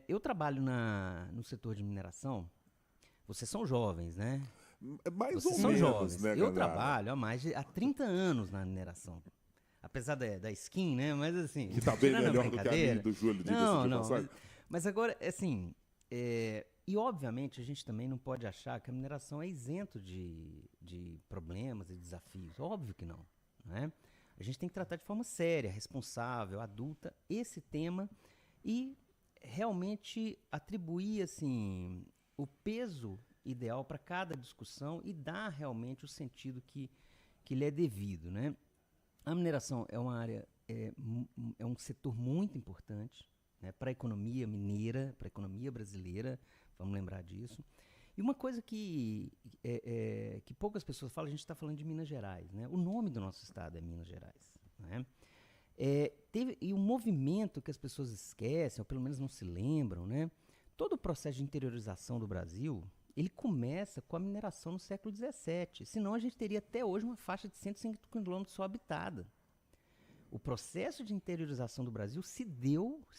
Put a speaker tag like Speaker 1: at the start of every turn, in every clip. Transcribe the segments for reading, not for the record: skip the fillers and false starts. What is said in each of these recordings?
Speaker 1: Eu trabalho no setor de mineração. Vocês são jovens, né?
Speaker 2: Mais
Speaker 1: Vocês
Speaker 2: ou
Speaker 1: são
Speaker 2: menos,
Speaker 1: jovens.
Speaker 2: né,
Speaker 1: Eu
Speaker 2: Gandara?
Speaker 1: trabalho há 30 anos na mineração. Apesar da skin, né? Mas assim,
Speaker 2: Que tá bem
Speaker 1: tirando a
Speaker 2: melhor do que a minha e
Speaker 1: brincadeira.
Speaker 2: do Júlio, diga-se
Speaker 1: Não,
Speaker 2: de
Speaker 1: não.
Speaker 2: passagem.
Speaker 1: Mas agora, assim. E obviamente a gente também não pode achar que a mineração é isento de problemas e desafios. Óbvio que não, né? A gente tem que tratar de forma séria, responsável, adulta, esse tema e realmente atribuir assim o peso ideal para cada discussão e dar realmente o sentido que lhe é devido, né? A mineração é uma área, é um setor muito importante, né, para a economia mineira, para a economia brasileira, vamos lembrar disso. E uma coisa que poucas pessoas falam, a gente está falando de Minas Gerais, né? O nome do nosso estado é Minas Gerais, né? E um movimento que as pessoas esquecem, ou pelo menos não se lembram, né? Todo o processo de interiorização do Brasil, ele começa com a mineração no século XVII. Senão a gente teria até hoje uma faixa de 150 quilômetros só habitada. O processo de interiorização do Brasil se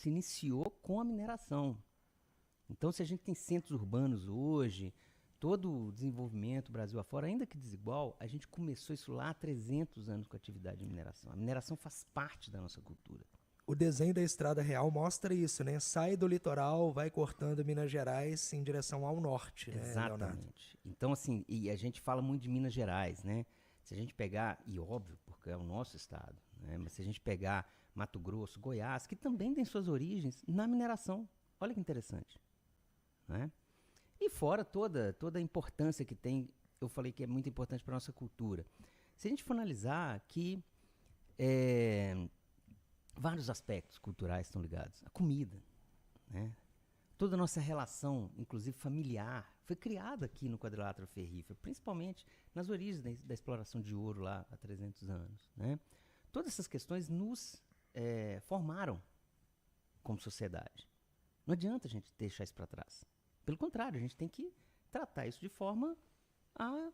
Speaker 1: iniciou com a mineração. Então, se a gente tem centros urbanos hoje, todo o desenvolvimento Brasil afora, ainda que desigual, a gente começou isso lá há 300 anos com a atividade de mineração. A mineração faz parte da nossa cultura.
Speaker 3: O desenho da Estrada Real mostra isso, né? Sai do litoral, vai cortando Minas Gerais em direção ao norte, né, Leonardo?
Speaker 1: Exatamente. Então, assim, e a gente fala muito de Minas Gerais, né? Se a gente pegar, e óbvio, porque é o nosso estado, né? Mas se a gente pegar Mato Grosso, Goiás, que também tem suas origens na mineração. Olha que interessante, né? E fora toda a importância que tem, eu falei que é muito importante para a nossa cultura. Se a gente for analisar que vários aspectos culturais estão ligados. A comida, né? Toda a nossa relação, inclusive familiar, foi criada aqui no quadrilátero ferrífero, principalmente nas origens da exploração de ouro lá há 300 anos, né? Todas essas questões nos formaram como sociedade. Não adianta a gente deixar isso para trás. Pelo contrário, a gente tem que tratar isso de forma a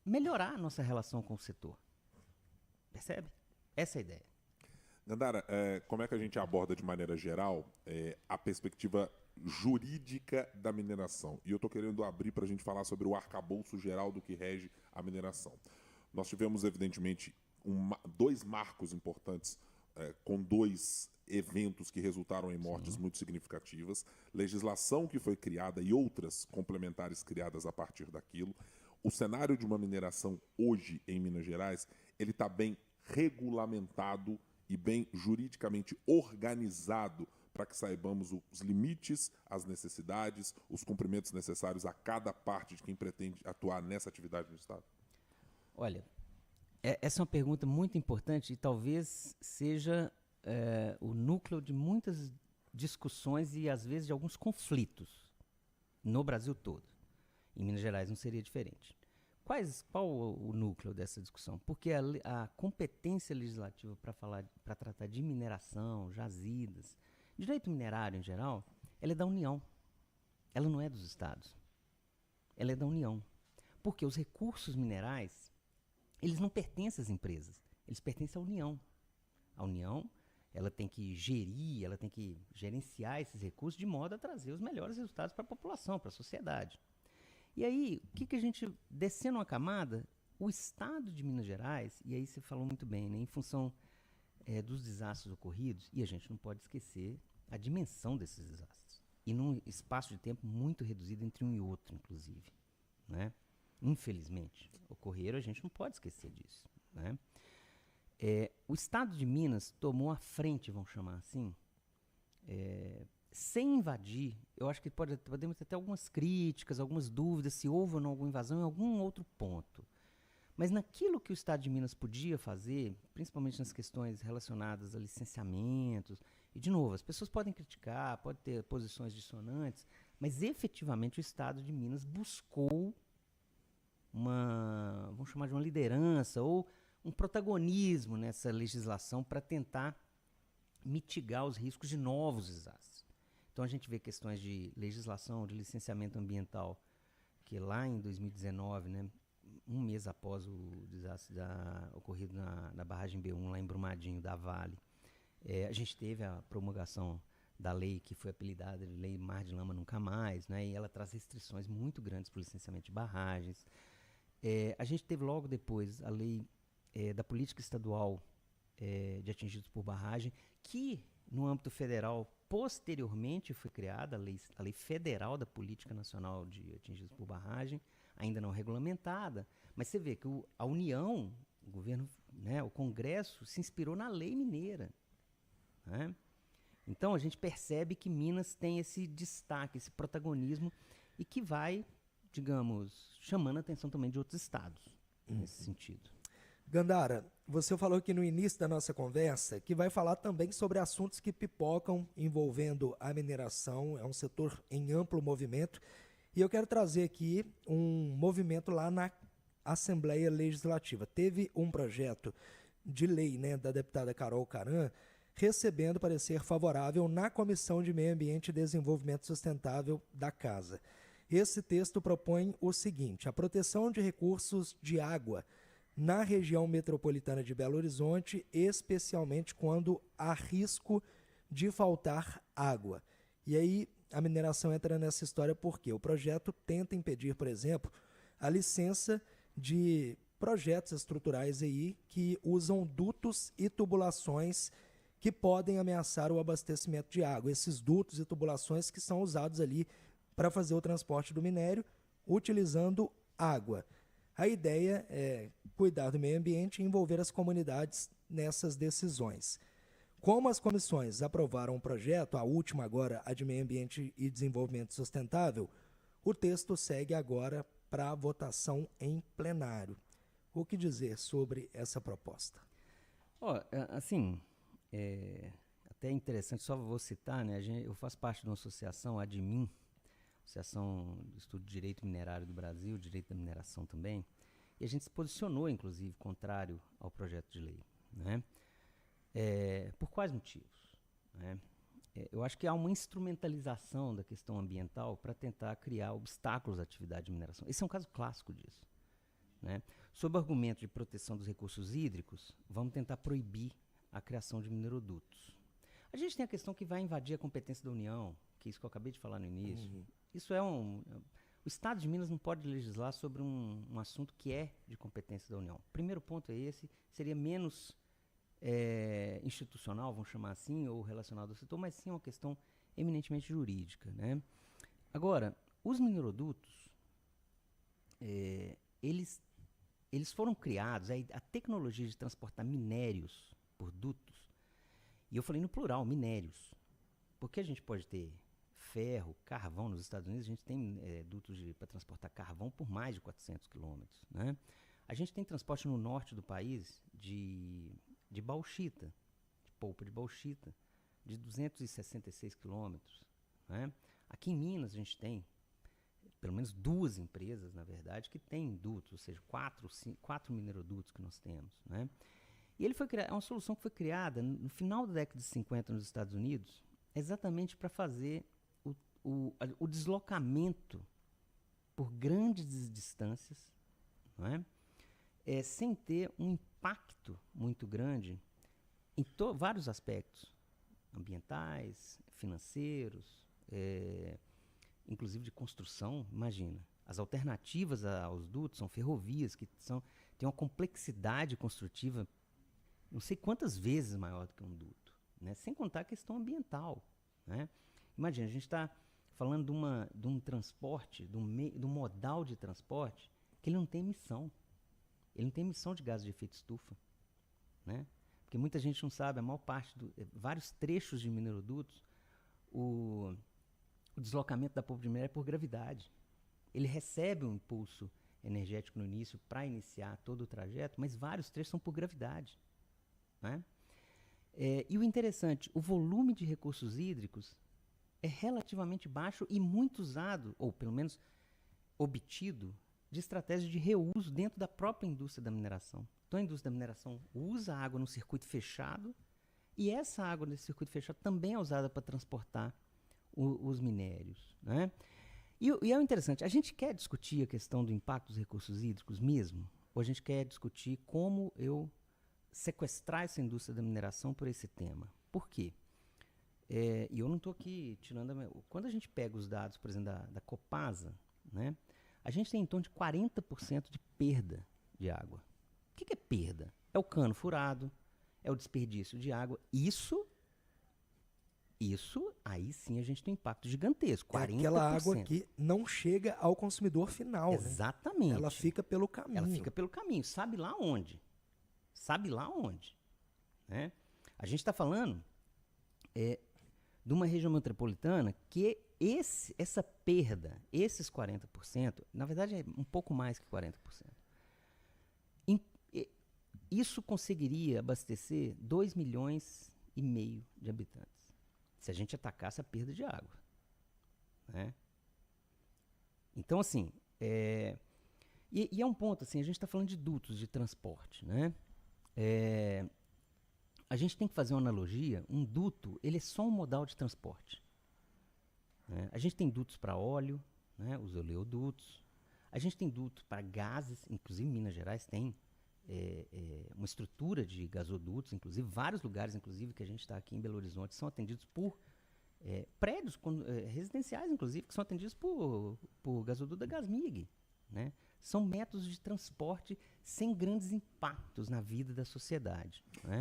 Speaker 1: melhorar a nossa relação com o setor. Percebe? Essa é a ideia.
Speaker 2: Gandara, como é que a gente aborda de maneira geral a perspectiva jurídica da mineração? E eu estou querendo abrir para a gente falar sobre o arcabouço geral do que rege a mineração. Nós tivemos, evidentemente, dois marcos importantes com dois eventos que resultaram em mortes muito significativas, legislação que foi criada e outras complementares criadas a partir daquilo. O cenário de uma mineração hoje em Minas Gerais, ele está bem regulamentado e bem juridicamente organizado para que saibamos os limites, as necessidades, os cumprimentos necessários a cada parte de quem pretende atuar nessa atividade no Estado?
Speaker 1: Olha, essa é uma pergunta muito importante e talvez seja o núcleo de muitas discussões e, às vezes, de alguns conflitos no Brasil todo. Em Minas Gerais não seria diferente. Qual o núcleo dessa discussão? Porque a competência legislativa para tratar de mineração, jazidas, direito minerário em geral, ela é da União. Ela não é dos estados. Ela é da União. Porque os recursos minerais, eles não pertencem às empresas. Eles pertencem à União. A União, ela tem que gerir, ela tem que gerenciar esses recursos de modo a trazer os melhores resultados para a população, para a sociedade. E aí, o que a gente, descendo uma camada, o estado de Minas Gerais, e aí você falou muito bem, né, em função dos desastres ocorridos, e a gente não pode esquecer a dimensão desses desastres. E num espaço de tempo muito reduzido entre um e outro, inclusive, né? Infelizmente, ocorreram, a gente não pode esquecer disso, né? O estado de Minas tomou a frente, vamos chamar assim, sem invadir. Eu acho que podemos ter até algumas críticas, algumas dúvidas se houve ou não alguma invasão em algum outro ponto. Mas naquilo que o Estado de Minas podia fazer, principalmente nas questões relacionadas a licenciamentos, e de novo, as pessoas podem criticar, podem ter posições dissonantes, mas efetivamente o Estado de Minas buscou vamos chamar de uma liderança ou um protagonismo nessa legislação para tentar mitigar os riscos de novos desastres. Então a gente vê questões de legislação, de licenciamento ambiental, que lá em 2019, né, um mês após o desastre ocorrido na barragem B1, lá em Brumadinho, da Vale, a gente teve a promulgação da lei que foi apelidada de Lei Mar de Lama Nunca Mais, né? E ela traz restrições muito grandes para o licenciamento de barragens. A gente teve logo depois a lei da política estadual de atingidos por barragem, que no âmbito federal posteriormente foi criada a lei federal da política nacional de atingidos por barragem, ainda não regulamentada, mas você vê que a União, o governo, né, o Congresso se inspirou na lei mineira, né? Então a gente percebe que Minas tem esse destaque, esse protagonismo e que vai, digamos, chamando a atenção também de outros estados nesse sentido.
Speaker 3: Gandara, você falou aqui no início da nossa conversa que vai falar também sobre assuntos que pipocam envolvendo a mineração, é um setor em amplo movimento, e eu quero trazer aqui um movimento lá na Assembleia Legislativa. Teve um projeto de lei, né, da deputada Carol Caran, recebendo parecer favorável na Comissão de Meio Ambiente e Desenvolvimento Sustentável da Casa. Esse texto propõe o seguinte: a proteção de recursos de água na região metropolitana de Belo Horizonte, especialmente quando há risco de faltar água. E aí a mineração entra nessa história porque o projeto tenta impedir, por exemplo, a licença de projetos estruturais aí que usam dutos e tubulações que podem ameaçar o abastecimento de água. Esses dutos e tubulações que são usados ali para fazer o transporte do minério utilizando água. A ideia é cuidar do meio ambiente e envolver as comunidades nessas decisões. Como as comissões aprovaram o projeto, a última agora, a de Meio Ambiente e Desenvolvimento Sustentável, o texto segue agora para a votação em plenário. O que dizer sobre essa proposta?
Speaker 1: Até interessante, só vou citar, né? Eu faço parte de uma associação, a ADMIN, Associação de Estudo de Direito Minerário do Brasil, Direito da Mineração também, e a gente se posicionou, inclusive, contrário ao projeto de lei, né? Por quais motivos? Né? Eu acho que há uma instrumentalização da questão ambiental para tentar criar obstáculos à atividade de mineração. Esse é um caso clássico disso, né? Sob o argumento de proteção dos recursos hídricos, vamos tentar proibir a criação de minerodutos. A gente tem a questão que vai invadir a competência da União, que é isso que eu acabei de falar no início. Isso o Estado de Minas não pode legislar sobre um assunto que é de competência da União. O primeiro ponto é esse, seria menos institucional, vamos chamar assim, ou relacionado ao setor, mas sim uma questão eminentemente jurídica, né? Agora, os minerodutos, eles foram criados, a tecnologia de transportar minérios por dutos, e eu falei no plural, minérios, porque a gente pode ter ferro, carvão. Nos Estados Unidos a gente tem dutos para transportar carvão por mais de 400 quilômetros, né? A gente tem transporte no norte do país de bauxita, de polpa de bauxita, de 266 quilômetros, né? Aqui em Minas a gente tem pelo menos 2 empresas, na verdade, que têm dutos, ou seja, 4 minerodutos que nós temos, né? E ele é uma solução que foi criada no final da década de 50 nos Estados Unidos, exatamente para fazer o deslocamento por grandes distâncias, não é? Sem ter um impacto muito grande em vários aspectos, ambientais, financeiros, inclusive de construção. Imagina, as alternativas aos dutos são ferrovias, que têm uma complexidade construtiva não sei quantas vezes maior do que um duto, né? Sem contar a questão ambiental, né? Imagina, a gente está falando de um transporte, de um modal de transporte que ele não tem emissão. Ele não tem emissão de gases de efeito estufa, né? Porque muita gente não sabe, a maior parte vários trechos de minerodutos, o deslocamento da polpa de minério é por gravidade. Ele recebe um impulso energético no início para iniciar todo o trajeto, mas vários trechos são por gravidade, né? E o interessante, o volume de recursos hídricos é relativamente baixo e muito usado, ou pelo menos obtido, de estratégias de reuso dentro da própria indústria da mineração. Então a indústria da mineração usa a água no circuito fechado e essa água nesse circuito fechado também é usada para transportar os minérios, né? E é interessante, a gente quer discutir a questão do impacto dos recursos hídricos mesmo? Ou a gente quer discutir como sequestrar essa indústria da mineração por esse tema? Por quê? e eu não estou aqui tirando... Quando a gente pega os dados, por exemplo, da Copasa, né, a gente tem em torno de 40% de perda de água. O que é perda? É o cano furado, é o desperdício de água. Isso, aí sim a gente tem um impacto gigantesco, 40%.
Speaker 3: É aquela água que não chega ao consumidor final.
Speaker 1: Exatamente.
Speaker 3: Né? Ela fica pelo caminho.
Speaker 1: Ela fica pelo caminho, sabe lá onde. Sabe lá onde. Né? A gente está falando de uma região metropolitana que essa perda, esses 40%, na verdade é um pouco mais que 40%. Isso conseguiria abastecer 2,5 milhões de habitantes, se a gente atacasse a perda de água. Né? Então, assim, e é um ponto, assim, a gente está falando de dutos de transporte, né? A gente tem que fazer uma analogia, um duto, ele é só um modal de transporte. Né? A gente tem dutos para óleo, né? Os oleodutos, a gente tem dutos para gases, inclusive em Minas Gerais tem uma estrutura de gasodutos, inclusive vários lugares, inclusive que a gente está aqui em Belo Horizonte, são atendidos por prédios residenciais, inclusive, que são atendidos por gasoduto da Gasmig. Né? São métodos de transporte sem grandes impactos na vida da sociedade. Né?